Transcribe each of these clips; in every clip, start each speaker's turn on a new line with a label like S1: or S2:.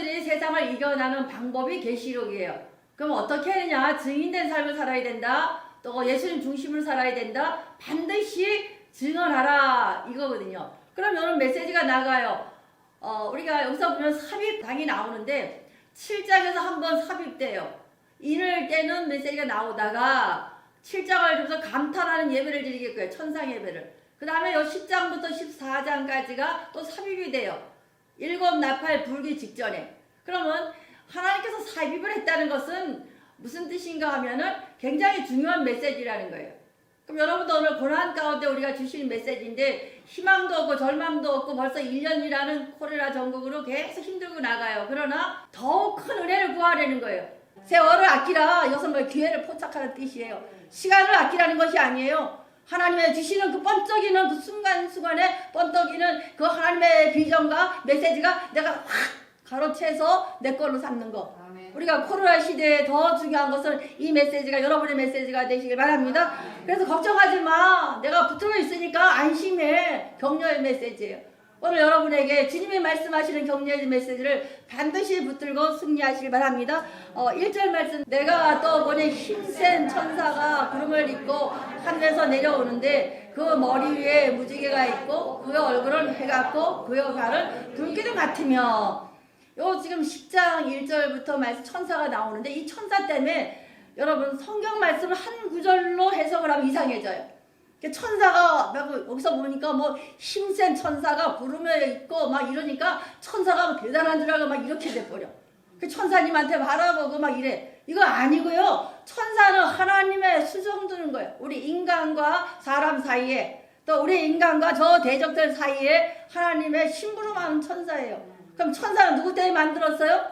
S1: 성도들이 세상을 이겨나는 방법이 계시록이에요. 그럼 어떻게 하느냐? 증인된 삶을 살아야 된다. 또 예수님 중심으로 살아야 된다. 반드시 증언하라 이거거든요. 그럼 이런 메시지가 나가요. 우리가 여기서 보면 삽입당이 나오는데 7장에서 한번 삽입돼요. 이럴 때는 메시지가 나오다가 7장을 통해서 감탄하는 예배를 드리겠고요. 천상 예배를. 그 다음에 10장부터 14장까지가 또 삽입이 돼요. 7 나팔 불기 직전에. 그러면 하나님께서 삽입을 했다는 것은 무슨 뜻인가 하면은 굉장히 중요한 메시지라는 거예요. 그럼 여러분도 오늘 고난 가운데 우리가 주시는 메시지인데 희망도 없고 절망도 없고 벌써 1년이라는 코로나 전국으로 계속 힘들고 나가요. 그러나 더욱 큰 은혜를 구하려는 거예요. 세월을 아끼라. 이것은 뭐 기회를 포착하는 뜻이에요. 시간을 아끼라는 것이 아니에요. 하나님의 주시는 그 번쩍이는 그 순간순간에 번쩍이는 그 하나님의 비전과 메시지가 내가 확 가로채서 내 걸로 삼는 거. 우리가 코로나 시대에 더 중요한 것은 이 메시지가 여러분의 메시지가 되시길 바랍니다. 그래서 걱정하지 마. 내가 붙들고 있으니까 안심해. 격려의 메시지예요. 오늘 여러분에게 주님이 말씀하시는 격려의 메시지를 반드시 붙들고 승리하시길 바랍니다. 1절 말씀. 내가 또 보니 힘센 천사가 구름을 입고 하늘에서 내려오는데 그 머리 위에 무지개가 있고 그 얼굴은 해 같고 그 발은 불기둥 같으며. 요 지금 10장 1절부터 말씀 천사가 나오는데 이 천사 때문에 여러분 성경 말씀을 한 구절로 해석을 하면 이상해져요. 천사가 여기서 보니까 뭐 힘센 천사가 구름에 있고 막 이러니까 천사가 대단한 줄 알고 막 이렇게 돼버려. 그 천사님한테 바라보고 막 이래. 이거 아니고요. 천사는 하나님의 수정 두는 거예요. 우리 인간과 사람 사이에 또 우리 인간과 저 대적들 사이에 하나님의 심부름하는 천사예요. 그럼 천사는 누구 때문에 만들었어요?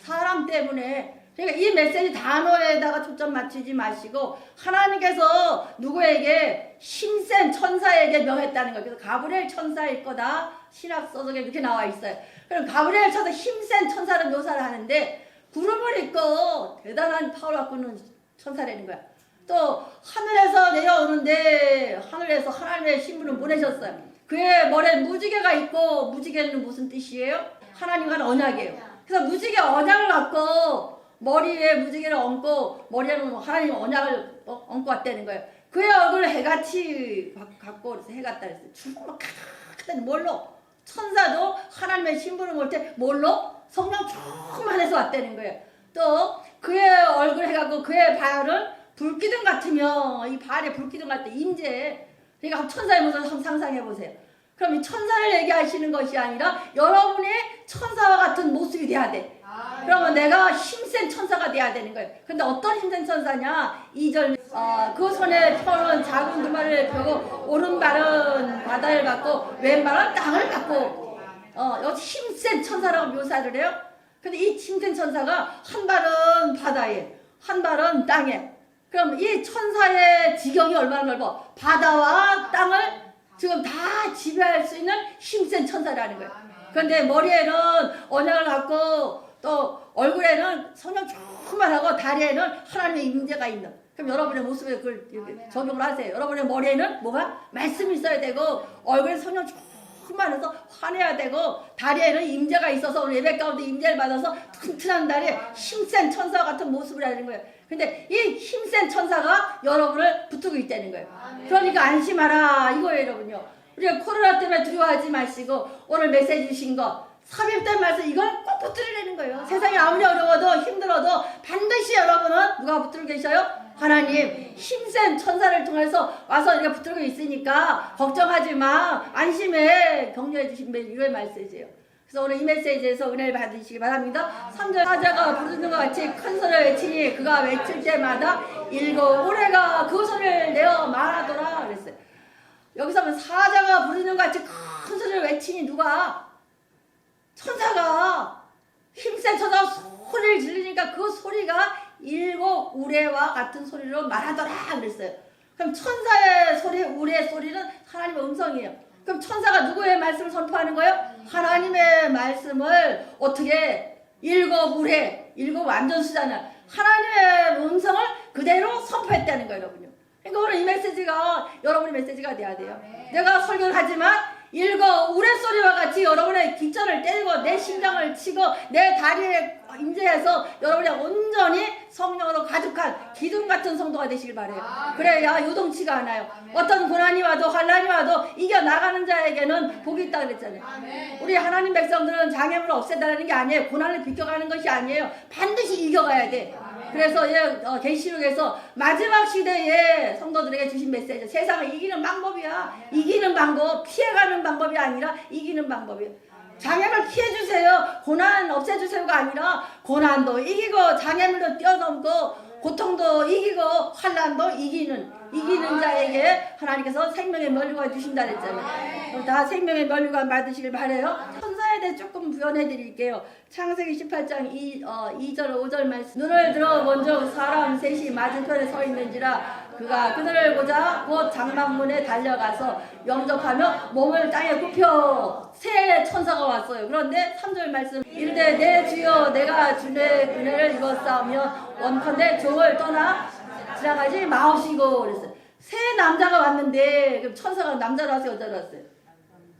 S1: 사람 때문에. 그러니까 이 메시지 단어에다가 초점 맞추지 마시고 하나님께서 누구에게 힘센 천사에게 명했다는 거예요. 그래서 가브리엘 천사일 거다. 신학 서적에 이렇게 나와 있어요. 그럼 가브리엘 천사 힘센 천사를 묘사를 하는데 구름을 입고 대단한 파워를 갖고 있는 천사라는 거야. 또 하늘에서 내려오는데 하늘에서 하나님의 신분을 보내셨어요. 그의 머리에 무지개가 있고 무지개는 무슨 뜻이에요? 하나님과는 언약이에요. 그래서 무지개 언약을 갖고 머리에 무지개를 얹고 머리에는 하나님 언약을 얹고 왔다는 거예요. 그의 얼굴을 해같이 갖고 해같다 그랬어요. 주먹 크다니 뭘로? 천사도 하나님의 신분을 볼 때 뭘로? 성령 충만해서 왔다는 거예요. 또 그의 얼굴을 해갖고 그의 발은 불기둥 같으며 이 발에 불기둥 같은 임재. 그러니까 천사의 모습을 한번 상상해 보세요. 그럼 이 천사를 얘기하시는 것이 아니라 여러분이 천사와 같은 모습이 돼야 돼. 그러면 내가 힘센 천사가 돼야 되는 거예요. 근데 어떤 힘센 천사냐? 2절 그 손에 펴는 작은 두마를 펴고 오른발은 바다를 받고 왼발은 땅을 받고 여기 힘센 천사라고 묘사를 해요. 근데 이 힘센 천사가 한 발은 바다에 한 발은 땅에. 그럼 이 천사의 지경이 얼마나 넓어? 바다와 땅을 지금 다 지배할 수 있는 힘센 천사라는 거예요. 그런데 머리에는 언약을 갖고 또 얼굴에는 성령 충만하고 다리에는 하나님의 임재가 있는. 그럼 여러분의 모습에 그걸 적용을 하세요. 여러분의 머리에는 뭐가? 말씀이 있어야 되고 얼굴에 성령 충만해서 환해야 되고 다리에는 임재가 있어서 오늘 예배 가운데 임재를 받아서 튼튼한 다리에 힘센 천사 같은 모습을 하는 거예요. 근데 이 힘센 천사가 여러분을 붙들고 있다는 거예요. 그러니까 안심하라 이거예요 여러분요. 우리가 코로나 때문에 두려워하지 마시고 오늘 메시지 주신 거 삽입된 말씀 이걸 꼭 붙들으라는 거예요. 세상이 아무리 어려워도 힘들어도 반드시 여러분은 누가 붙들고 계셔요? 하나님 힘센 천사를 통해서 와서 우리가 붙들고 있으니까 걱정하지 마. 안심해. 격려해 주신 이거의 메시지예요. 그래서 오늘 이 메시지에서 은혜를 받으시기 바랍니다. 3절 사자가 부르는 것 같이 큰 소리를 외치니 그가 외칠 때마다 일곱 우레가 그 소리를 내어 말하더라 그랬어요. 여기서 보면 사자가 부르는 것 같이 큰 소리를 외치니 누가? 천사가 힘센 천사가 소리를 지르니까 그 소리가 일곱 우레와 같은 소리로 말하더라 그랬어요. 그럼 천사의 소리, 우레의 소리는 하나님의 음성이에요. 그럼 천사가 누구의 말씀을 선포하는 거예요? 하나님의 말씀을 어떻게 일곱 우레, 일곱 완전수잖아요. 하나님의 음성을 그대로 선포했다는 거예요, 여러분요. 그러니까 오늘 이 메시지가 여러분의 메시지가 돼야 돼요. 내가 설교를 하지만 읽어 우레소리와 같이 여러분의 기절을 때리고 내 심장을 치고 내 다리에 임재해서 여러분이 온전히 성령으로 가득한 기둥 같은 성도가 되시길 바래요. 그래야 요동치가 않아요. 어떤 고난이 와도 환난이 와도 이겨나가는 자에게는 복이 있다 그랬잖아요. 우리 하나님 백성들은 장애물을 없애달라는 게 아니에요. 고난을 비껴가는 것이 아니에요. 반드시 이겨가야 돼. 그래서 계시록에서 마지막 시대에 성도들에게 주신 메시지, 세상을 이기는 방법이야. 이기는 방법, 피해가는 방법이 아니라 이기는 방법이에요. 장애물 피해주세요, 고난 없애주세요가 아니라 고난도 이기고 장애물도 뛰어넘고 고통도 이기고 환난도 이기는 자에게 하나님께서 생명의 면류관 주신다 그랬잖아요. 그럼 다 생명의 면류관 받으시길 바래요. 천사에 대해 조금 부연해 드릴게요. 창세기 18장 2절 5절 말씀. 눈을 들어 본즉 사람 셋이 맞은편에 서 있는지라 그가 그들을 보자 곧 장막문에 달려가서 영접하며 몸을 땅에 굽혀 새 천사가 왔어요. 그런데 3절 말씀 이르되 내 주여 내가 주의 은혜를 입었사오며 원컨대 종을 떠나 지나가지 마옵시고 그랬어요. 새 남자가 왔는데 그럼 천사가 남자로 왔어요, 여자로 왔어요?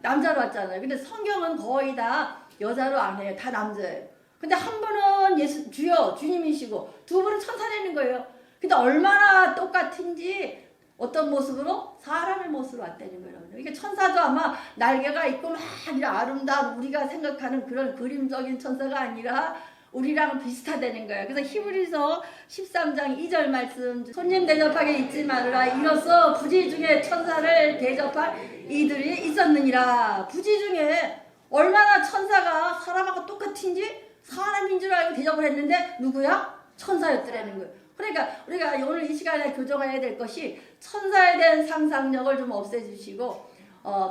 S1: 남자로 왔잖아요. 근데 성경은 거의 다 여자로 안 해요. 다 남자예요. 근데 한 분은 예수 주여 주님이시고 두 분은 천사라는 거예요. 근데 얼마나 똑같은지 어떤 모습으로? 사람의 모습으로 왔다는 거예요. 이게 천사도 아마 날개가 있고 막 아름다운 우리가 생각하는 그런 그림적인 천사가 아니라 우리랑 비슷하다는 거예요. 그래서 히브리서 13장 2절 말씀 손님 대접하게 잊지 말라 이로써 부지 중에 천사를 대접할 이들이 있었느니라. 부지 중에 얼마나 천사가 사람하고 똑같은지 사람인 줄 알고 대접을 했는데 누구야? 천사였더라는 거예요. 그러니까 우리가 오늘 이 시간에 교정해야 될 것이 천사에 대한 상상력을 좀 없애주시고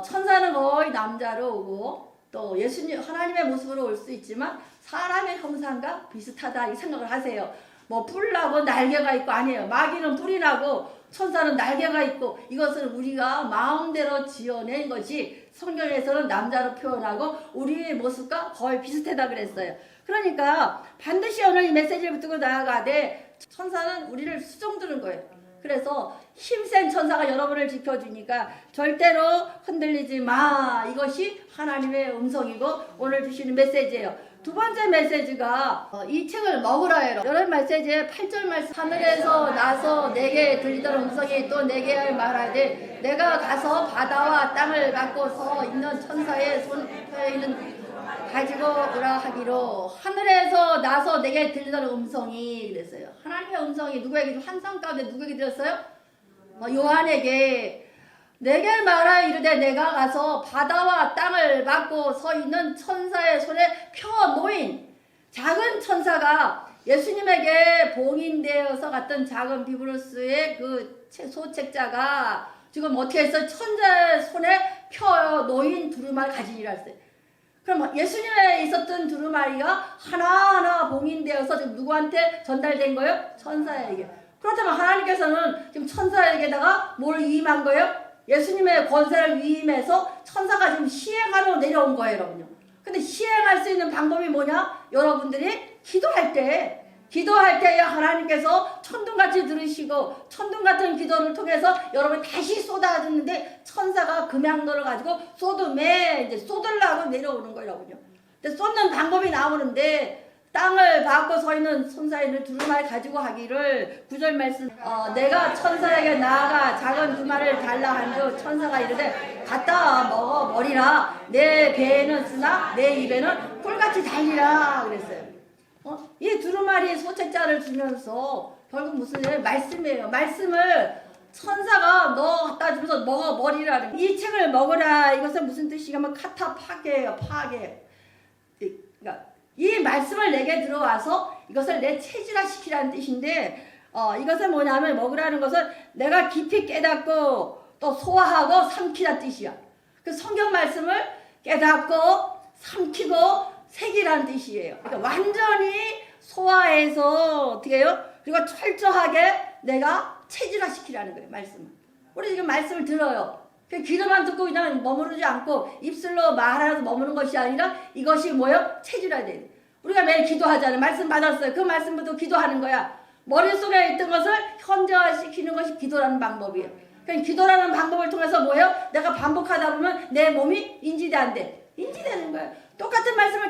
S1: 천사는 거의 남자로 오고 또 예수님 하나님의 모습으로 올 수 있지만 사람의 형상과 비슷하다 이 생각을 하세요. 뭐 뿔나고 날개가 있고 아니에요. 마귀는 뿔이 나고 천사는 날개가 있고 이것은 우리가 마음대로 지어낸 것이 성경에서는 남자로 표현하고 우리의 모습과 거의 비슷하다 그랬어요. 그러니까 반드시 오늘 이 메시지를 붙들고 나아가되 천사는 우리를 수종드는 거예요. 그래서 힘센 천사가 여러분을 지켜주니까 절대로 흔들리지 마. 이것이 하나님의 음성이고 오늘 주시는 메시지예요. 두 번째 메시지가 이 책을 먹으라예요. 여러분 메시지의 8절 말씀 하늘에서 나서 내게 들리던 음성이 또 내게 말하되 내가 가서 바다와 땅을 갖고 서 있는 천사의 손에 있는 가지고 오라 하기로 하늘에서 나서 내게 들리던 음성이 그랬어요. 하나님의 음성이 누구에게 환상 가운데 누구에게 들었어요? 요한에게 내게 말하여 이르되 내가 가서 바다와 땅을 막고 서 있는 천사의 손에 펴 놓인 작은 천사가 예수님에게 봉인되어서 갔던 작은 비브루스의 그 소책자가 지금 어떻게 해서 천사의 손에 펴 놓인 두루마리 가지니라 했어요. 그럼 예수님에 있었던 두루마리가 하나하나 봉인되어서 지금 누구한테 전달된 거예요? 천사에게. 그렇다면 하나님께서는 지금 천사에게다가 뭘 위임한 거예요? 예수님의 권세를 위임해서 천사가 지금 시행하러 내려온 거예요, 여러분요. 근데 시행할 수 있는 방법이 뭐냐? 여러분들이 기도할 때야 하나님께서 천둥같이 들으시고 천둥 같은 기도를 통해서 여러분이 다시 쏟아주는데 천사가 금양도를 가지고 이제 쏟으려고 내려오는 거예요, 여러분요. 근데 쏟는 방법이 나오는데 땅을 밟고 서 있는 천사인을 두루마리 가지고 하기를 9절 말씀 내가 천사에게 나아가 작은 두루마리를 달라 한즉 천사가 이르되 갖다 먹어 버리라 내 배에는 쓰나 내 입에는 꿀같이 달리라 그랬어요. 이 두루마리 소책자를 주면서 결국 무슨 말씀이에요. 말씀을 천사가 너 갖다 주면서 먹어버리라. 이 책을 먹으라. 이것은 무슨 뜻이냐면 카타 파괴예요. 파괴. 그러니까 이 말씀을 내게 들어와서 이것을 내 체질화시키라는 뜻인데 이것은 뭐냐면 먹으라는 것은 내가 깊이 깨닫고 또 소화하고 삼키라는 뜻이야. 그 성경 말씀을 깨닫고 삼키고 새기라는 뜻이에요. 그러니까 완전히 소화해서 어떻게 해요? 그리고 철저하게 내가 체질화시키라는 거예요. 말씀을. 우리 지금 말씀을 들어요. 귀로만 듣고 그냥 머무르지 않고 입술로 말하면서 머무는 것이 아니라 이것이 뭐예요? 체질화돼야 돼. 우리가 매일 기도하잖아요. 말씀 받았어요. 그 말씀부터 기도하는 거야. 머릿속에 있던 것을 현저화시키는 것이 기도라는 방법이에요. 그러니까 기도라는 방법을 통해서 뭐예요? 내가 반복하다 보면 내 몸이 인지돼 안 돼? 인지되는 거예요. 똑같은 말씀을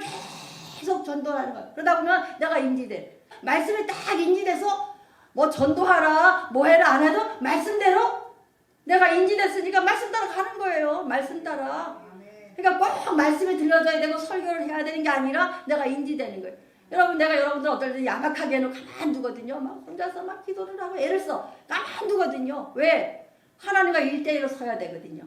S1: 계속 전도하는 거예요. 그러다 보면 내가 인지돼. 말씀이 딱 인지돼서 뭐 전도하라 뭐 해라 안 해도 말씀대로 내가 인지됐으니까 말씀 따라 가는 거예요. 말씀 따라. 그러니까 꼭 말씀이 들려줘야 되고 설교를 해야 되는 게 아니라 내가 인지되는 거예요. 여러분 내가 여러분들 어떨 때 야박하게는 가만두거든요. 막 혼자서 막 기도를 하고 애를 써. 가만두거든요. 왜? 하나님과 1대1로 서야 되거든요.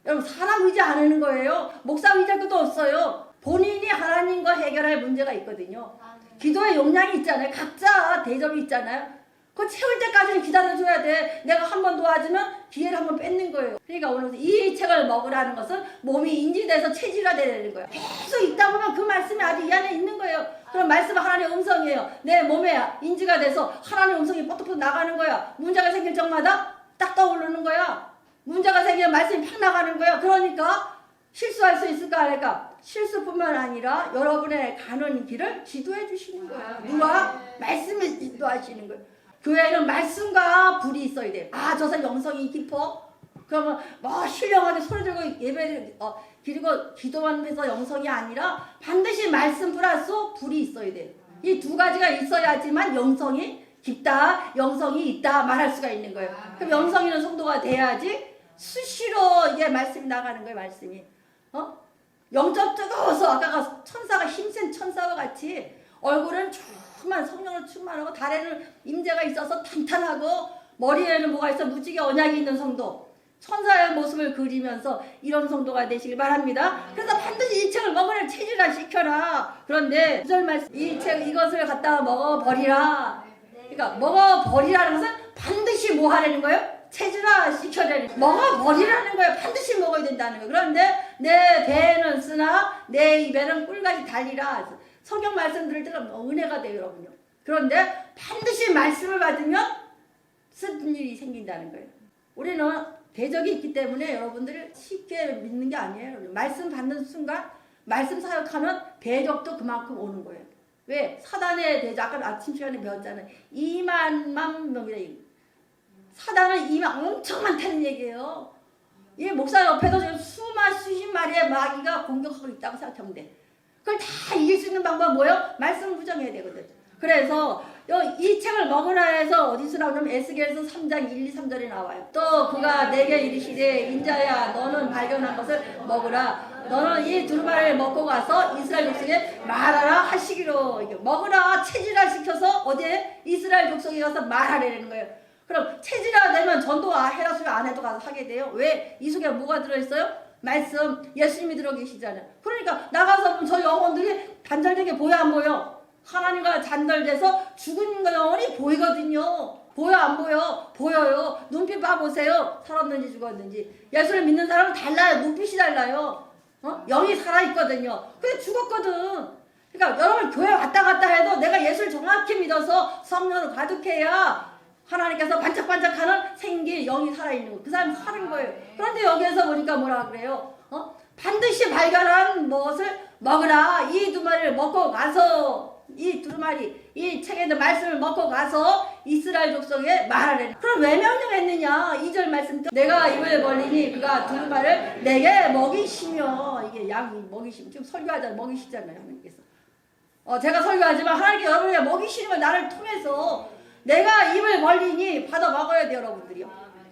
S1: 여러분 사람 의지 안 하는 거예요. 목사 의지할 것도 없어요. 본인이 하나님과 해결할 문제가 있거든요. 기도의 용량이 있잖아요. 각자 대접이 있잖아요. 그거 채울 때까지는 기다려줘야 돼. 내가 한 번 도와주면 기회를 한 번 뺏는 거예요. 그러니까 오늘 이 책을 먹으라는 것은 몸이 인지돼서 체질화되는 거예요. 계속 읽다 보면 그 말씀이 아직 이 안에 있는 거예요. 그럼 말씀은 하나님의 음성이에요. 내 몸에 인지가 돼서 하나님의 음성이 뽀득뽀득 나가는 거야. 문제가 생길 적마다 딱 떠오르는 거야. 문제가 생기면 말씀이 팍 나가는 거야. 그러니까 실수할 수 있을까 안 할까? 실수뿐만 아니라 여러분의 가는 길을 지도해 주시는 거예요. 누가? 말씀을 지도하시는 거예요. 교회는 말씀과 불이 있어야 돼요. 아, 저 사람 영성이 깊어? 그러면 뭐 신령하게 소리 들고 예배를 그리고 기도하면서 영성이 아니라 반드시 말씀 플러스 불이 있어야 돼요. 이 두 가지가 있어야지만 영성이 깊다, 영성이 있다 말할 수가 있는 거예요. 그럼 영성 있는 성도가 돼야지 수시로 이게 말씀이 나가는 거예요. 말씀이. 영적 뜨거워서 아까 천사가 힘센 천사와 같이 얼굴은 충만 성령으로 충만하고 달에는 임재가 있어서 탄탄하고 머리에는 뭐가 있어 무지개 언약이 있는 성도 천사의 모습을 그리면서 이런 성도가 되시길 바랍니다. 그래서 반드시 이 책을 먹으려 체질화 시켜라. 그런데 구절 말씀 이것을 갖다가 먹어버리라. 그러니까 먹어버리라는 것은 반드시 뭐 하라는 거예요? 체질화 시켜내는 먹어버리라는 거예요. 반드시 먹어야 된다는 거예요. 그런데 내 배에는 쓰나 내 입에는 꿀같이 달리라. 성경 말씀 들을 때가 은혜가 돼요, 여러분요. 그런데 반드시 말씀을 받으면 쓰는 일이 생긴다는 거예요. 우리는 대적이 있기 때문에 여러분들이 쉽게 믿는 게 아니에요. 말씀 받는 순간 말씀 사역하면 대적도 그만큼 오는 거예요. 왜? 사단의 대적, 아까 아침 시간에 배웠잖아요. 2만만 명이래. 사단은 2만 엄청 많다는 얘기예요. 이 목사 옆에도 지금 수십 마리의 마귀가 공격하고 있다고 생각하면 돼. 그걸 다 이길 수 있는 방법은 뭐예요? 말씀을 부정해야 되거든. 그래서 이 책을 먹으라 해서 어디서 나오냐면 에스겔서 3장 1, 2, 3절에 나와요. 또 그가 내게 이르시되 인자야 너는 발견한 것을 먹으라. 너는 이 두루마리를 먹고 가서 이스라엘 족속에 말하라 하시기로. 먹으라 체질화 시켜서 어디에? 이스라엘 족속에 가서 말하라는 거예요. 그럼 체질화 되면 전도와 해라 소리 안 해도 가서 하게 돼요. 왜? 이 속에 뭐가 들어있어요? 말씀, 예수님이 들어 계시잖아요. 그러니까 나가서 보면 저 영혼들이 단절되게 보여 안 보여? 하나님과 단절돼서 죽은 영혼이 보이거든요. 보여 안 보여? 보여요. 눈빛 봐보세요. 살았는지 죽었는지. 예수를 믿는 사람은 달라요. 눈빛이 달라요. 영이 살아있거든요. 근데 죽었거든. 그러니까 여러분 교회 왔다 갔다 해도 내가 예수를 정확히 믿어서 성령으로 가득해야 하나님께서 반짝반짝하는 생기 영이 살아있는 거. 그 사람이 사는 거예요. 그런데 여기에서 보니까 뭐라 그래요? 반드시 발견한 무엇을 먹으라. 이 두 마리를 먹고 가서 이 두루마리 이 책에 있는 말씀을 먹고 가서 이스라엘 족속에 말하래. 그럼 왜 명령했느냐? 2절 말씀 내가 입을 벌리니 그가 두루마리를 내게 먹이시며 이게 양이 먹이시며 지금 설교하자 먹이시잖아요. 하나님께서. 제가 설교하지만 하나님께 여러분에게 먹이시는 걸 나를 통해서 내가 입을 벌리니 받아 먹어야 돼요, 여러분들이요.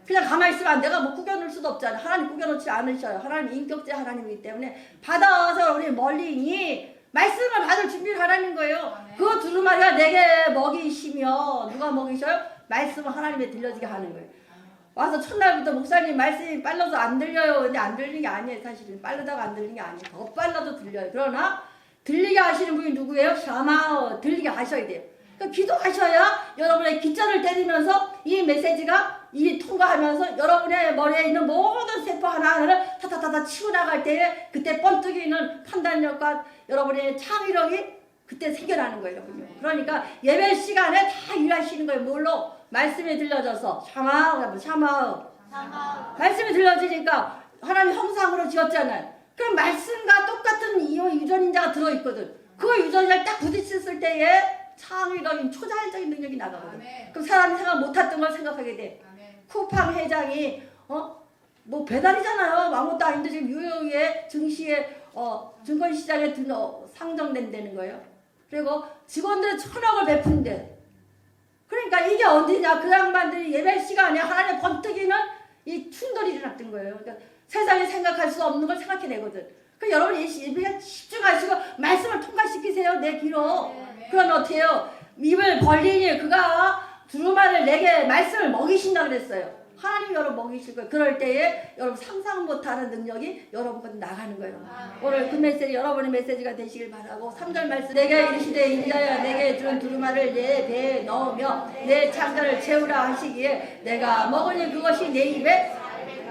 S1: 그냥 가만히 있으면 안 내가 뭐 구겨놓을 수도 없잖아요. 하나님 구겨놓지 않으셔요. 하나님 인격제 하나님이기 때문에 받아서 우리 멀리니 말씀을 받을 준비를 하라는 거예요. 그 두루마리가 내게 먹이시며 누가 먹이셔요? 말씀을 하나님에 들려지게 하는 거예요. 와서 첫날부터 목사님 말씀이 빨라서 안 들려요. 근데 안 들리는 게 아니에요. 사실은 빠르다가 안 들리는 게 아니에요. 더 빨라도 들려요. 그러나 들리게 하시는 분이 누구예요? 샤마 들리게 하셔야 돼요. 그러니까 기도하셔야 여러분의 깃전을 때리면서 이 메시지가 이 통과하면서 여러분의 머리에 있는 모든 세포 하나하나를 타타타타 치고 나갈 때에 그때 번뜩이 있는 판단력과 여러분의 창의력이 그때 생겨나는 거예요, 여러분요. 그러니까 예배 시간에 다 일하시는 거예요. 뭘로? 말씀이 들려져서 샤마 말씀이 들려지니까 하나님 형상으로 지었잖아요. 그럼 말씀과 똑같은 유전인자가 들어있거든. 그 유전자를 딱 부딪혔을 때에 창의적인 초자연적인 능력이 나가거든. 그럼 사람이 생각 못했던 걸 생각하게 돼. 쿠팡 회장이 뭐 배달이잖아요. 아무것도 아닌데 지금 뉴욕의 증시에 증권시장에 상정된다는 거예요. 그리고 직원들은 천억을 베푼대. 그러니까 이게 어디냐? 그 양반들이 예배 시간에 하나님 번뜩이는 이 충돌이 일어났던 거예요. 그러니까 세상에 생각할 수 없는 걸 생각해내거든. 그 여러분 예배에 집중하시고 말씀을 통과시키세요. 내 귀로. 그럼 어떻게 해요? 입을 벌리니 그가 두루마리를 내게 말씀을 먹이신다 그랬어요. 하나님 여러분 먹이실 거예요. 그럴 때에 여러분 상상 못하는 능력이 여러분까지 나가는 거예요. 오늘 그 메시지 여러분의 메시지가 되시길 바라고 3절 말씀 내게 이르시되 인자야 내게 주는 두루마리를 내 배에 넣으며 내 창자를 채우라 하시기에 내가 먹으니 그것이 내 입에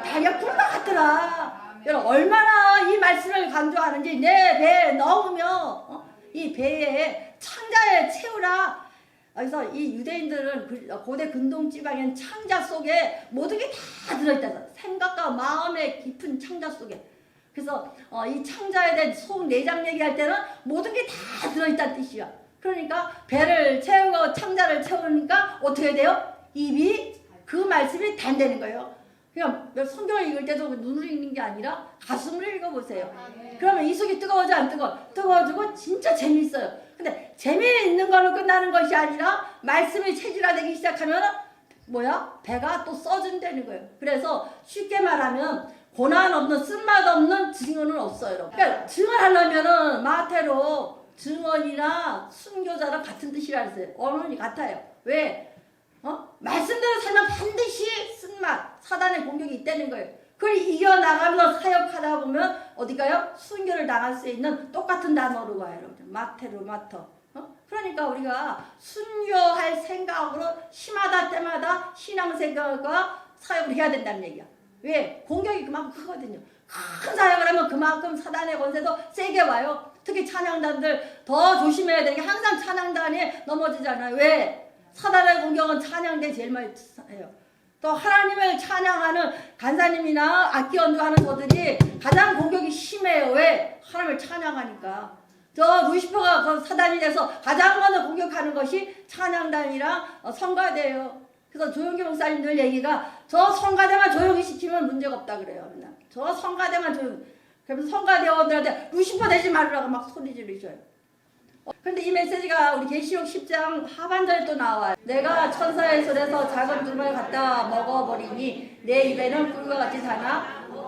S1: 달걀 꿀것 같더라. 여러분 얼마나 이 말씀을 강조하는지 내 배에 넣으며 이 배에 창자에 채우라. 그래서 이 유대인들은 고대 근동 지방엔 창자 속에 모든 게 다 들어있다. 생각과 마음의 깊은 창자 속에. 그래서 이 창자에 대한 속 내장 얘기할 때는 모든 게 다 들어있다는 뜻이야. 그러니까 배를 채우고 창자를 채우니까 어떻게 돼요? 입이 그 말씀이 단다는 거예요. 그냥 성경을 읽을 때도 눈으로 읽는 게 아니라 가슴으로 읽어보세요. 그러면 이 속이 뜨거워져 안 뜨거워? 뜨거워지고 진짜 재미있어요. 근데 재미있는 걸로 끝나는 것이 아니라 말씀이 체질화되기 시작하면 뭐야? 배가 또 써준다는 거예요. 그래서 쉽게 말하면 고난 없는 쓴맛 없는 증언은 없어요. 그러니까 증언하려면은 마태로 증언이나 순교자랑 같은 뜻이라 했어요. 언어는 같아요. 왜? 말씀대로 살면 반드시 쓴맛, 사단의 공격이 있다는 거예요. 그걸 이겨나가면서 사역하다 보면 어디가요? 순교를 당할 수 있는 똑같은 단어로 가요. 여러분. 마태로 마터. 그러니까 우리가 순교할 생각으로 심하다 때마다 신앙생활과 사역을 해야 된다는 얘기야. 왜? 공격이 그만큼 크거든요. 큰 사역을 하면 그만큼 사단의 권세도 세게 와요. 특히 찬양단들 더 조심해야 되는 게 항상 찬양단이 넘어지잖아요. 왜? 사단의 공격은 찬양대 제일 많이 해요. 또 하나님을 찬양하는 간사님이나 악기 연주하는 저들이 가장 공격이 심해요. 왜? 하나님을 찬양하니까. 저 루시퍼가 그 사단이 돼서 가장 먼저 공격하는 것이 찬양단이랑 성가대예요. 그래서 조용기 목사님 늘 얘기가 저 성가대만 조용히 시키면 문제가 없다 그래요. 맨날. 저 성가대만 조용히. 그래서 성가대원들한테 루시퍼 되지 말으라고 막 소리 지르셔요. 그런데 이 메시지가 우리 계시록 10장 하반절에 또 나와요. 내가 천사의 손에서 작은 두루마리 갖다 먹어버리니 내 입에는 꿀과 같이 사나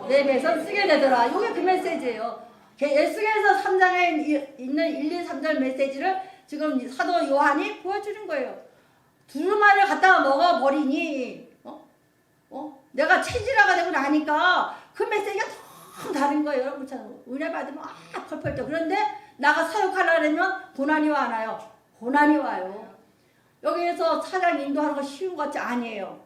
S1: 내 배에선 쓰게 되더라. 이게 그 메시지예요. 예수께서 3장에 있는 1, 2, 3절 메시지를 지금 사도 요한이 보여주는 거예요. 두루마리를 갖다가 먹어버리니 내가 체질화가 되고 나니까 그 메시지가 너무 다른 거예요. 여러분 은혜 받으면 펄펄 떠. 그런데 나가 사역하려면 고난이 와나요? 고난이 와요. 여기에서 찬양 인도하는 거 쉬운 것 같지 아니에요.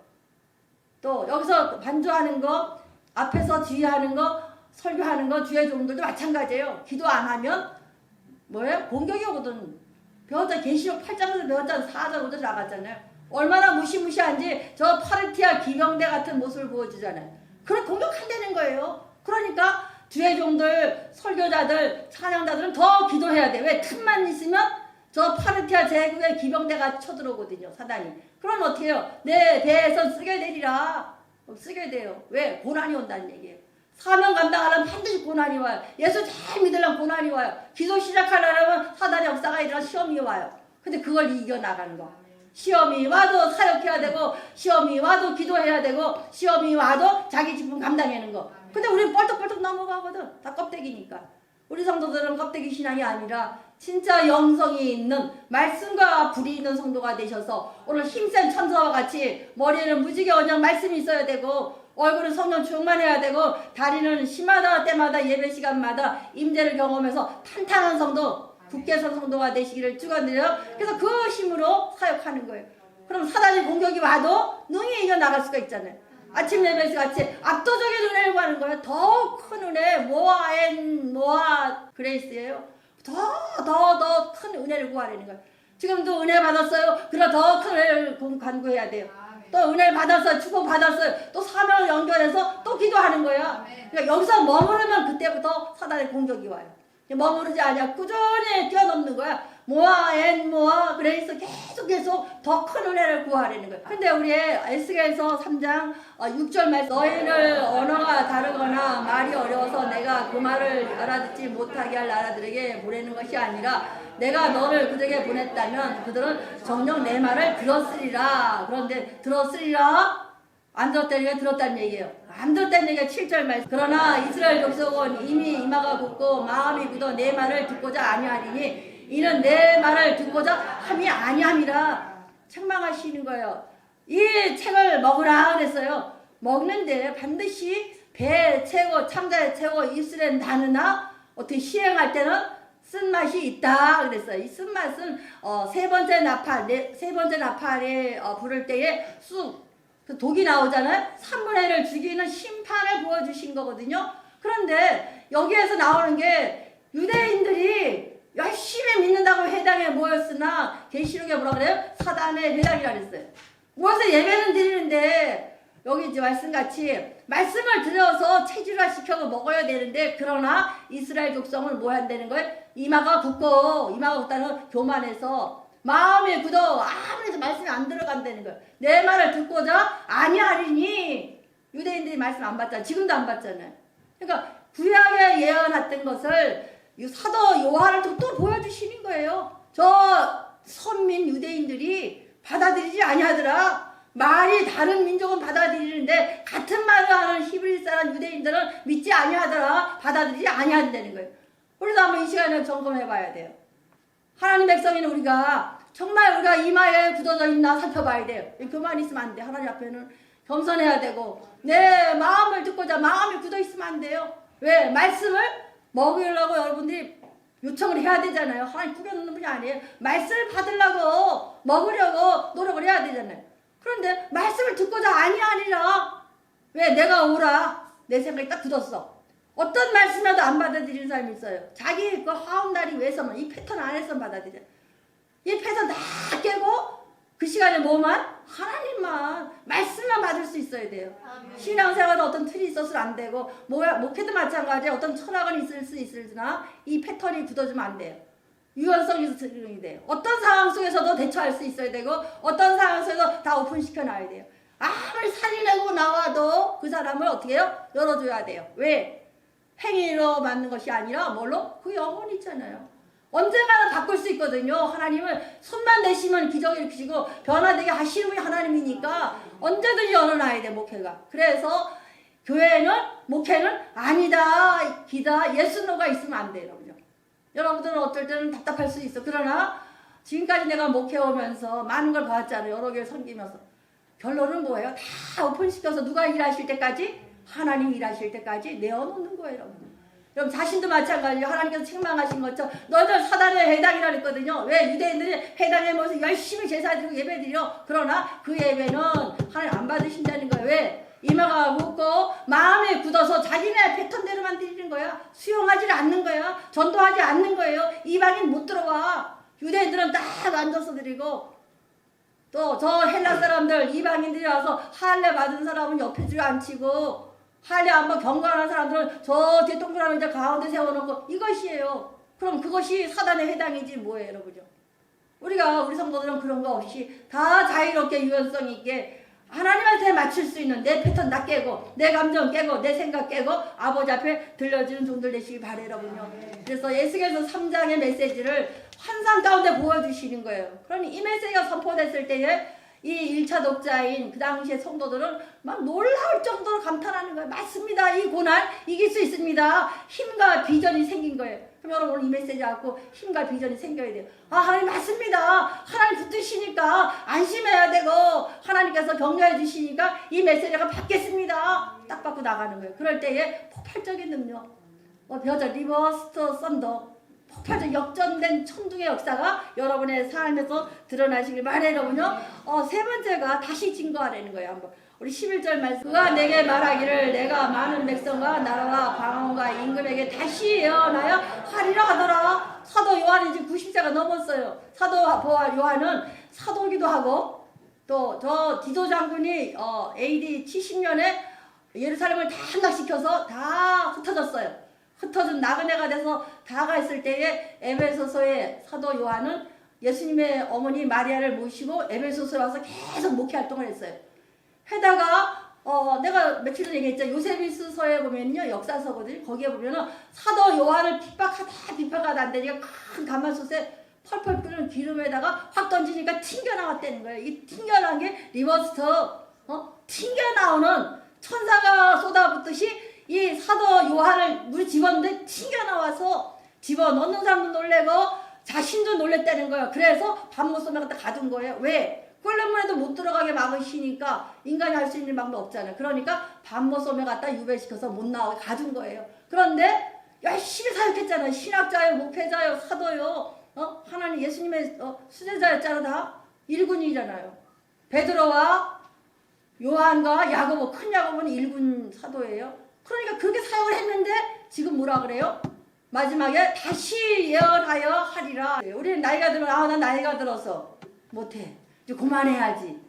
S1: 또 여기서 반주하는 거, 앞에서 지휘하는 거, 설교하는 거, 주의 종들도 마찬가지예요. 기도 안 하면 뭐예요? 공격이 오거든. 배웠잖아. 계시록 8장에서 배웠잖아. 4장 5절 나갔잖아요. 얼마나 무시무시한지 저 파르티아 기병대 같은 모습을 보여주잖아요. 그래 공격한다는 거예요. 그러니까 주의 종들, 설교자들, 찬양자들은 더 기도해야 돼. 왜? 틈만 있으면 저 파르티아 제국의 기병대가 쳐들어오거든요. 사단이. 그럼 어떻게 해요? 내 배에서 쓰게 되리라. 쓰게 돼요. 왜? 고난이 온다는 얘기예요. 사명 감당하려면 반드시 고난이 와요. 예수 잘 믿으려면 고난이 와요. 기도 시작하려면 사단의 역사가 일어나 시험이 와요. 근데 그걸 이겨나가는 거. 시험이 와도 사역해야 되고 시험이 와도 기도해야 되고 시험이 와도 자기 직분 감당하는 거. 근데 우리는 뻘떡뻘떡 넘어가거든. 다 껍데기니까. 우리 성도들은 껍데기 신앙이 아니라 진짜 영성이 있는 말씀과 불이 있는 성도가 되셔서 오늘 힘센 천사와 같이 머리에는 무지개 언약 말씀이 있어야 되고 얼굴은 성령 충만해야 되고 다리는 시마다 때마다 예배 시간마다 임재를 경험해서 탄탄한 성도 굳게 선 성도가 되시기를 축원드려요. 그래서 그 힘으로 사역하는 거예요. 그럼 사단의 공격이 와도 능히 이겨나갈 수가 있잖아요. 아침 예배에서 같이 압도적인 은혜를 구하는 거예요. 더 큰 은혜, 모아 그레이스예요. 더 큰 은혜를 구하려는 거예요. 지금도 은혜 받았어요. 그럼 더 큰 은혜를 간구해야 돼요. 또 은혜를 받았어요. 축복 받았어요. 또 사명을 연결해서 또 기도하는 거예요. 그러니까 여기서 머무르면 그때부터 사단의 공격이 와요. 머무르지 않냐. 꾸준히 뛰어넘는 거야. 모아 모아 그래서 계속 더 큰 은혜를 구하라는 거예요. 근데 우리 에스겔서 3장 6절 말씀 너희를 언어가 다르거나 말이 어려워서 내가 그 말을 알아듣지 못하게 할 나라들에게 보내는 것이 아니라 내가 너를 그들에게 보냈다면 그들은 정녕 내 말을 들었으리라. 그런데 들었으리라? 안 들었다는 얘기가 들었다는 얘기예요. 안 들었다는 얘기가 7절 말씀. 그러나 이스라엘 족속은 이미 이마가 굳고 마음이 굳어 내 말을 듣고자 아니하리니 이는 내 말을 듣고자 함이 아니함이라. 책망하시는 거예요. 이 책을 먹으라 그랬어요. 먹는데 반드시 배 채고 창자에 채고 입술에 나누나 어떻게 시행할 때는 쓴맛이 있다 그랬어요. 이 쓴맛은 세 번째 나팔에 부를 때에 쑥 독이 나오잖아요. 3분의 1을 죽이는 심판을 보여주신 거거든요. 그런데 여기에서 나오는 게 유대인들이 열심히 믿는다고 회당에 모였으나 계시록에 뭐라 그래요? 사단의 회당이라 그랬어요. 모여서 예배는 드리는데 여기 이제 말씀같이 말씀을 들여서 체질화시켜서 먹어야 되는데 그러나 이스라엘 족성은 뭐 한다는 거예요? 이마가 굳다는 교만해서 마음이 굳어 아무래도 말씀이 안 들어간다는 거예요. 내 말을 듣고자 아니하리니 유대인들이 말씀 안 받잖아요. 지금도 안 받잖아요. 그러니까 구약에 예언했던 것을 사도 요한을 또 보여주시는 거예요. 저 선민 유대인들이 받아들이지 아니하더라. 말이 다른 민족은 받아들이는데 같은 말을 하는 히브리 사람 유대인들은 믿지 아니하더라. 받아들이지 아니한다는 거예요. 우리도 한번 이 시간에 점검해 봐야 돼요. 하나님 백성인 우리가 정말 우리가 이마에 굳어져 있나 살펴봐야 돼요. 그만 있으면 안 돼. 하나님 앞에는 겸손해야 되고 내 마음을 듣고자 마음이 굳어 있으면 안 돼요. 왜? 말씀을 먹으려고 여러분들이 요청을 해야 되잖아요. 하나님 구겨놓는 분이 아니에요. 말씀을 받으려고 먹으려고 노력을 해야 되잖아요. 그런데 말씀을 듣고자 아니하니라. 왜? 내가 오라. 내 생각이 딱 굳었어. 어떤 말씀이라도 안 받아들이는 사람이 있어요. 자기 그 하운다리 위해서만 이 패턴 안에서 받아들여. 이 패턴 다 깨고 그 시간에 뭐만? 하나님만 말씀만 받을 수 있어야 돼요. 신앙생활은 어떤 틀이 있어서는 안 되고 목회도 마찬가지에 어떤 철학은 있을 수 있으나 이 패턴이 굳어지면 안 돼요. 유연성이 적용이 돼요. 어떤 상황 속에서도 대처할 수 있어야 되고 어떤 상황 속에서 다 오픈시켜 놔야 돼요. 아무리 살리려고 나와도 그 사람을 어떻게 해요? 열어줘야 돼요. 왜? 행위로 맞는 것이 아니라 뭘로? 그 영혼 있잖아요. 언젠가는 바꿀 수 있거든요. 하나님을 손만 내시면 기적을 일으키시고 변화되게 하시는 분이 하나님이니까 언제든지 열어놔야 돼 목회가. 그래서 교회는 목회는 아니다 기다 예수노가 있으면 안 돼요. 여러분요. 여러분들은 어떨 때는 답답할 수 있어. 그러나 지금까지 내가 목회 오면서 많은 걸 봤잖아요. 여러 개를 섬기면서. 결론은 뭐예요? 다 오픈시켜서 누가 일하실 때까지? 하나님 일하실 때까지 내어놓는 거예요. 여러분. 여러분 자신도 마찬가지예요. 하나님께서 책망하신 것처럼 너희들 사단의 해당이라 그랬거든요. 왜? 유대인들이 해당에 모여서 열심히 제사드리고 예배드려. 그러나 그 예배는 하나님 안 받으신다는 거예요. 왜? 이마가 굳고 마음이 굳어서 자기네 패턴대로만 드리는 거야. 수용하지 않는 거야. 전도하지 않는 거예요. 이방인 못 들어와. 유대인들은 딱 앉아서 드리고 또 저 헬라 사람들 이방인들이 와서 할례 받은 사람은 옆에 줄 앉히고 할례 한번 경건한 사람들은 저 뒤동그라미 이제 가운데 세워놓고 이것이에요. 그럼 그것이 사단의 해당이지 뭐예요, 여러분요? 우리 성도들은 그런 거 없이 다 자유롭게 유연성 있게 하나님한테 맞출 수 있는 내 패턴 다 깨고 내 감정 깨고 내 생각 깨고 아버지 앞에 들려주는 종들 되시기 바래요, 여러분요. 그래서 에스겔서 3장의 메시지를 환상 가운데 보여주시는 거예요. 그러니 이 메시지가 선포됐을 때에 이 1차 독자인 그 당시의 성도들은 막 놀라울 정도로 감탄하는 거예요. 맞습니다. 이 고난 이길 수 있습니다. 힘과 비전이 생긴 거예요. 그럼 여러분 오늘 이 메시지 갖고 힘과 비전이 생겨야 돼요. 아, 하나님 맞습니다. 하나님 붙드시니까 안심해야 되고 하나님께서 격려해 주시니까 이 메시지가 받겠습니다. 딱 받고 나가는 거예요. 그럴 때에 폭발적인 능력, 리버스터 썬더, 폭발적 역전된 천둥의 역사가 여러분의 삶에서 드러나시길 바라요. 여러분요. 세 번째가 다시 증거하라는 거예요. 한번 우리 11절 말씀. 그가 내게 말하기를 내가 많은 백성과 나라와 방언과 임금에게 다시 예언하여 하리라 하더라. 사도 요한이 지금 90세가 넘었어요. 사도 요한은 사도기도 하고 또 저 디도 장군이 AD 70년에 예루살렘을 다 함락시켜서 다 흩어졌어요. 흩어진 나그네가 돼서 다가 있을 때에 에베소서의 사도 요한은 예수님의 어머니 마리아를 모시고 에베소서에 와서 계속 목회 활동을 했어요. 해다가 내가 며칠 전에 얘기했죠. 요세비스서에 보면요, 역사서거든요. 거기에 보면은 사도 요한을 핍박하다 안 되니까 큰 가마솥에 펄펄 끓는 기름에다가 확 던지니까 튕겨나왔다는 거예요. 이 튕겨나온 게 리버스터, 튕겨나오는 천사가 쏟아붓듯이 이 사도 요한을 물 집었는데 튕겨나와서 집어넣는 사람도 놀래고 자신도 놀랬다는 거예요. 그래서 밤못섬에 갖다 가둔 거예요. 왜? 홀레문에도 못 들어가게 막으시니까 인간이 할 수 있는 방법 없잖아요. 그러니까 밤못섬에 갖다 유배시켜서 못 나오게 가둔 거예요. 그런데 열심히 사역했잖아요. 신학자요, 목회자요, 사도요, 하나님 예수님의 수제자였잖아. 다 일군이잖아요. 베드로와 요한과 야고보, 큰 야고보는 일군 사도예요. 그러니까 그렇게 사역을 했는데 지금 뭐라 그래요? 마지막에 다시 예언하여 하리라. 우리는 나이가 들어, 난 나이가 들어서 못해. 이제 그만해야지.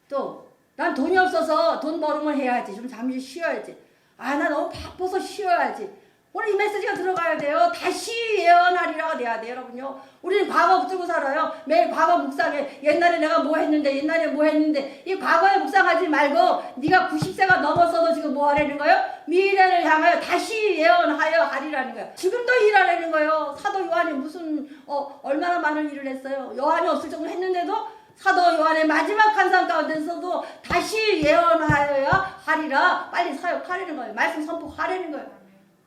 S1: 또 난 돈이 없어서 돈 벌으면 해야지. 좀 잠시 쉬어야지. 나 너무 바빠서 쉬어야지. 오늘 이 메시지가 들어가야 돼요. 다시 예언하리라가 돼야 돼요, 여러분요. 우리는 과거 붙들고 살아요. 매일 과거 묵상해. 옛날에 내가 뭐 했는데, 옛날에 뭐 했는데. 이 과거에 묵상하지 말고 네가 90세가 넘었어도 지금 뭐 하라는 거예요? 미래를 향하여 다시 예언하여 하리라는 거예요. 지금도 일하라는 거예요. 사도 요한이 무슨 얼마나 많은 일을 했어요. 요한이 없을 정도 했는데도 사도 요한의 마지막 환상 가운데서도 다시 예언하여야 하리라. 빨리 사역하라는 거예요. 말씀 선포하라는 거예요.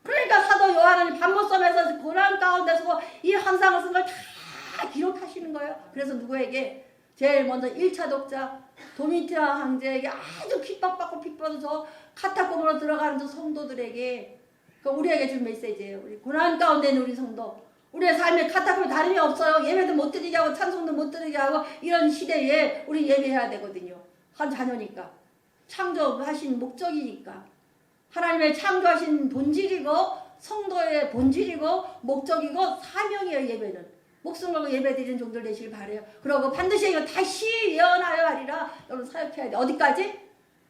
S1: 그러니까 사도 요한은 밤못섬에서 고난 가운데서 이 환상을 쓴 걸 다 기록하시는 거예요. 그래서 누구에게? 제일 먼저 1차 독자 도미티아 황제에게 아주 핍박받고 핍박해서 카타콤으로 들어가는 저 성도들에게, 우리에게 준 메시지예요. 우리 고난 가운데 있는 우리 성도, 우리의 삶에 카타콤이 다름이 없어요. 예배도 못 드리게 하고 찬송도 못 드리게 하고 이런 시대에 우리 예배해야 되거든요. 한 자녀니까, 창조하신 목적이니까, 하나님의 창조하신 본질이고 성도의 본질이고 목적이고 사명이에요. 예배는 목숨 걸고 예배드리는 종들 되시길 바라요. 그러고 반드시 이거 다시 예언하여 하리라. 여러분 사역해야 돼. 어디까지?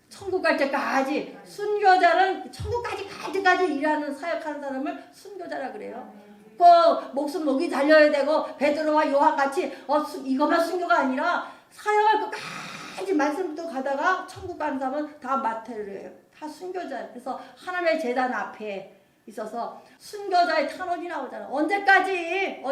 S1: 천국 갈 때까지. 순교자는 천국까지 갈 때까지 일하는 사역하는 사람을 순교자라 그래요. 그 목숨 목이 달려야 되고 베드로와 요한같이 이것만 순교가 아니라 사역할 끝까지 말씀부터 가다가 천국 가는 사람은 다 마태르예요. 다 순교자예요. 그래서 하나님의 제단 앞에 있어서 순교자의 탄원이 나오잖아. 언제까지?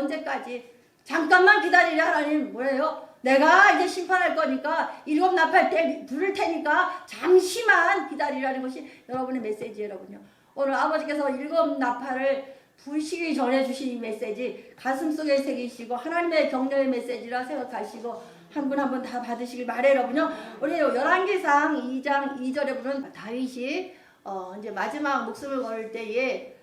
S1: 잠깐만 기다리라. 하나님 뭐예요? 내가 이제 심판할 거니까 7 나팔 때 부를 테니까 잠시만 기다리라는 것이 여러분의 메시지예요. 여러분요. 오늘 아버지께서 7 나팔을 부시기 전에 주신 이 메시지 가슴속에 새기시고 하나님의 격려의 메시지라 생각하시고 한 분 한 분 다 받으시길 바래요. 여러분요. 우리 열왕기상 2장 2절에 보면 다윗이 이제 마지막 목숨을 걸 때에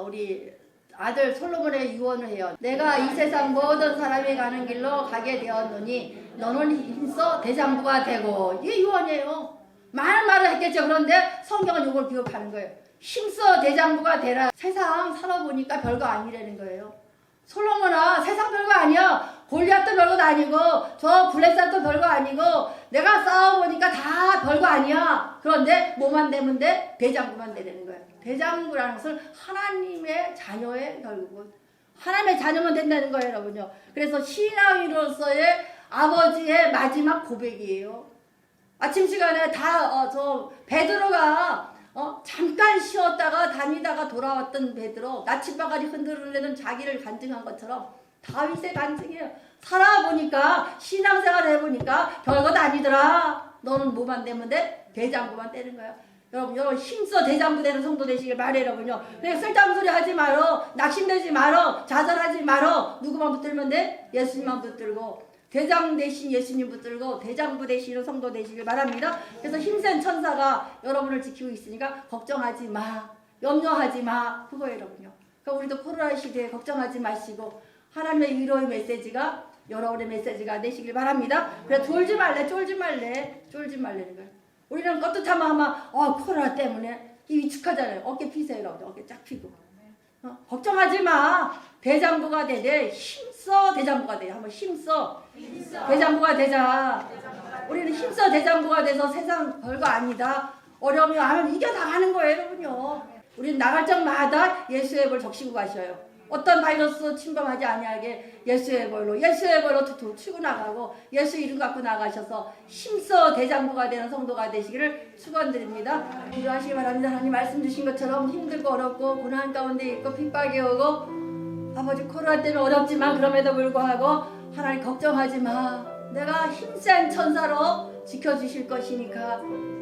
S1: 우리 아들 솔로몬의 유언을 해요. 내가 이 세상 모든 사람이 가는 길로 가게 되었노니 너는 힘써 대장부가 되고. 이게 유언이에요. 많은 말을 했겠죠. 그런데 성경은 이걸 기억하는 거예요. 힘써 대장부가 되라. 세상 살아보니까 별거 아니라는 거예요. 솔로몬아, 세상 별거 아니야. 골리앗도 별거 아니고 저 블레셋도 별거 아니고 내가 싸워보니까 다 별거 아니야. 그런데 뭐만 되면 돼? 대장부만 되는 거예요. 대장부라는 것은 하나님의 자녀의 결국은 하나님의 자녀만 된다는 거예요. 여러분요. 그래서 신앙인으로서의 아버지의 마지막 고백이에요. 아침 시간에 저 베드로가 잠깐 쉬었다가 다니다가 돌아왔던 베드로, 나침반까지 흔들리는 자기를 간증한 것처럼 다윗의 간증이에요. 살아보니까, 신앙생활을 해보니까 별것 아니더라. 너는 뭐만 되면 돼? 대장부만 되는 거야. 여러분 힘써 대장부 되는 성도 되시길 바래요. 여러분요. 그냥 쓸데없는 소리 하지 말어. 낙심되지 말어. 자살하지 말어. 누구만 붙들면 돼? 예수님만 붙들고. 대장 대신 예수님 붙들고 대장부 되시는 성도 되시길 바랍니다. 그래서 힘센 천사가 여러분을 지키고 있으니까 걱정하지 마. 염려하지 마. 그거예요. 여러분요. 그러니까 우리도 코로나 시대에 걱정하지 마시고 하나님의 위로의 메시지가 여러분의 메시지가 되시길 바랍니다. 그래 쫄지 말래는 거예요. 우리는 껐듯하면 아마 코로나 때문에 이 위축하잖아요. 어깨 피세요. 여러분. 어깨 쫙 피고. 걱정하지 마. 대장부가 되되 힘써 대장부가 돼. 한번 힘써 대장부가 되자. 우리는 힘써 대장부가 돼서 세상 별거 아니다. 어려움이 하면 이겨나가는 거예요. 여러분요. 우리는 나갈 적마다 예수의 벌 적시고 가셔요. 어떤 바이러스 침범하지 아니하게 예수의 벌로 툭툭 치고 나가고 예수 이름 갖고 나가셔서 힘써 대장부가 되는 성도가 되시기를 축원드립니다. 기도하시기 바랍니다. 하나님 말씀 주신 것처럼 힘들고 어렵고 고난 가운데 있고 핍박이 오고 아버지 코로나 때문에 어렵지만 그럼에도 불구하고 하나님 걱정하지 마. 내가 힘센 천사로 지켜주실 것이니까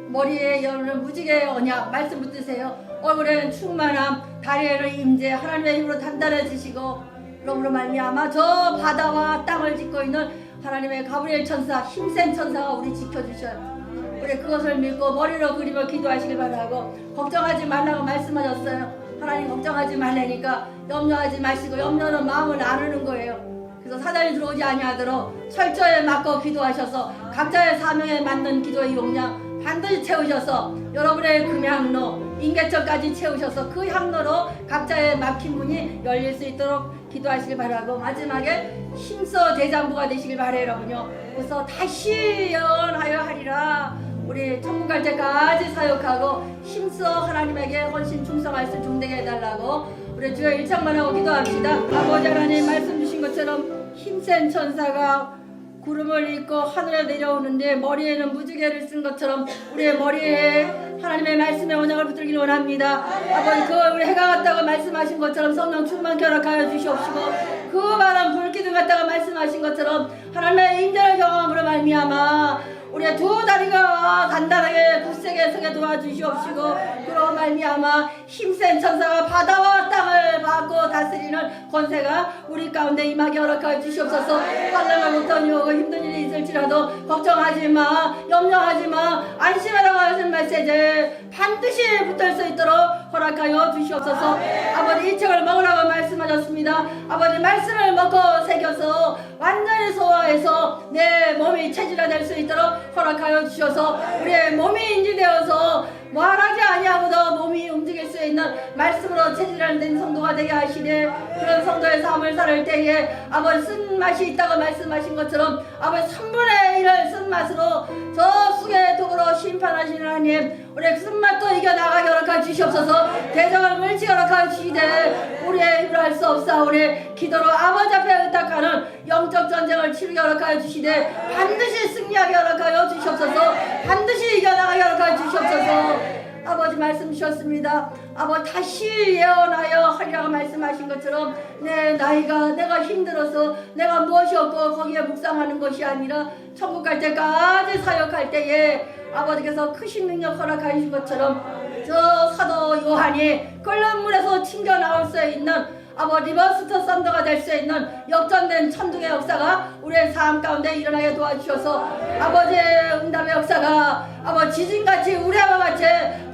S1: 머리에 여는 무지개의 언약 말씀 붙드세요. 얼굴에는 충만함, 다리에는 임재, 하나님의 힘으로 단단해지시고 그러므로 말미암아 저 바다와 땅을 짓고 있는 하나님의 가브리엘 천사, 힘센 천사가 우리 지켜주셔요. 우리 그것을 믿고 머리로 그리며 기도하시길 바라고 걱정하지 말라고 말씀하셨어요. 하나님 걱정하지 말라니까 염려하지 마시고 염려는 마음을 나누는 거예요. 그래서 사단이 들어오지 아니하도록 철저히 막고 기도하셔서 각자의 사명에 맞는 기도의 용량 반드시 채우셔서 여러분의 금향로 인계처까지 채우셔서 그 향로로 각자의 막힌 문이 열릴 수 있도록 기도하시길 바라고 마지막에 힘써 대장부가 되시길 바라요 여러분요. 그래서 다시 예언하여 하리라. 우리 천국 갈 때까지 사역하고 힘써 하나님에게 훨씬 충성할 수 중되게 해달라고 우리 주여 일창만 하고 기도합시다. 아버지 하나님 말씀 주신 것처럼 힘센 천사가 구름을 입고 하늘에 내려오는데 머리에는 무지개를 쓴 것처럼 우리의 머리에 하나님의 말씀의 언약을 붙들기를 원합니다. 아버지 그 우리 해가 같다고 말씀하신 것처럼 성령 충만케 허락하여 주시옵시고 그 많은 불기둥 같다고 말씀하신 것처럼 하나님의 임재를 경험으로 말미암아 우리의 두 다리가 단단하게 굳세게 서게 도와주시옵시고 그로 말미암아 힘센 천사가 바다와 땅을 받고 다스리는 권세가 우리 가운데 임하게 허락하여 주시옵소서. 환난을 어떤 오고 힘든 일이 있을지라도 걱정하지마 염려하지마 안심하라고 하신 메시지 반드시 붙을 수 있도록 허락하여 주시옵소서. 아버지 이 책을 먹으라고 말씀하셨습니다. 아버지 말씀을 먹고 새겨서 완전히 소화해서 내 몸이 체질화될 수 있도록 허락하여 주셔서 우리의 몸이 인지되어서 말하지 아니하고도 몸이 움직일 수 있는 말씀으로 체질화된 성도가 되게 하시되 그런 성도의 삶을 살 때에 아버지 쓴맛이 있다고 말씀하신 것처럼 아버지 3분의 1을 쓴맛으로 저 쑥의 독으로 심판하시는 하나님 우리의 쓴맛도 이겨나가게 허락하여 주시옵소서. 대적을 물치 허락하여 주시되 우리의 힘으로 할 수 없사오니 기도로 아버지 앞에 의탁하는 영적 전쟁을 치르게 허락하여 주시되 반드시 승리하게 허락하여 주시옵소서. 반드시 이겨나가게 허락하여 주시옵소서. 아버지 말씀 주셨습니다. 아버지 다시 예언하여 하리라고 말씀하신 것처럼 내 나이가 내가 힘들어서 내가 무엇이 없고 거기에 묵상하는 것이 아니라 천국 갈 때까지 사역할 때에 아버지께서 크신 능력 허락하신 것처럼 저 사도 요한이 끓는 물에서 튕겨 나올 수 있는 아버지 리버스터 썬더가 될 수 있는 역전된 천둥의 역사가 우리의 삶 가운데 일어나게 도와주셔서 아버지의 응답의 역사가 아버지 지진같이 우레와 같이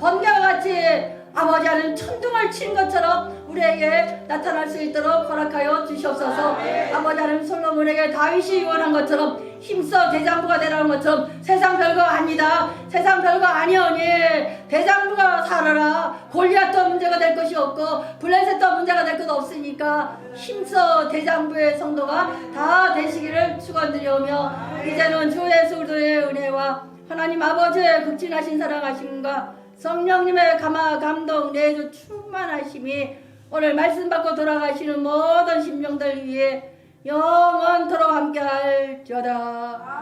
S1: 번개와 같이 아버지 하는 천둥을 친 것처럼 우리에게 나타날 수 있도록 허락하여 주시옵소서. 아버지 하는 솔로몬에게 다윗이 유언한 것처럼 힘써 대장부가 되라는 것처럼 세상 별거 아니다. 세상 별거 아니오니 대장부가 살아라. 골리앗도 문제가 될 것이 없고 블레셋도 문제가 될 것 없으니까 힘써 대장부의 성도가 다 되시기를 축원드리오며 이제는 주 예수 그리스도의 은혜와 하나님 아버지의 극진하신 사랑하심과 성령님의 감동 내주 충만하심이 오늘 말씀 받고 돌아가시는 모든 심령들 위해 영원토록 함께할지어다.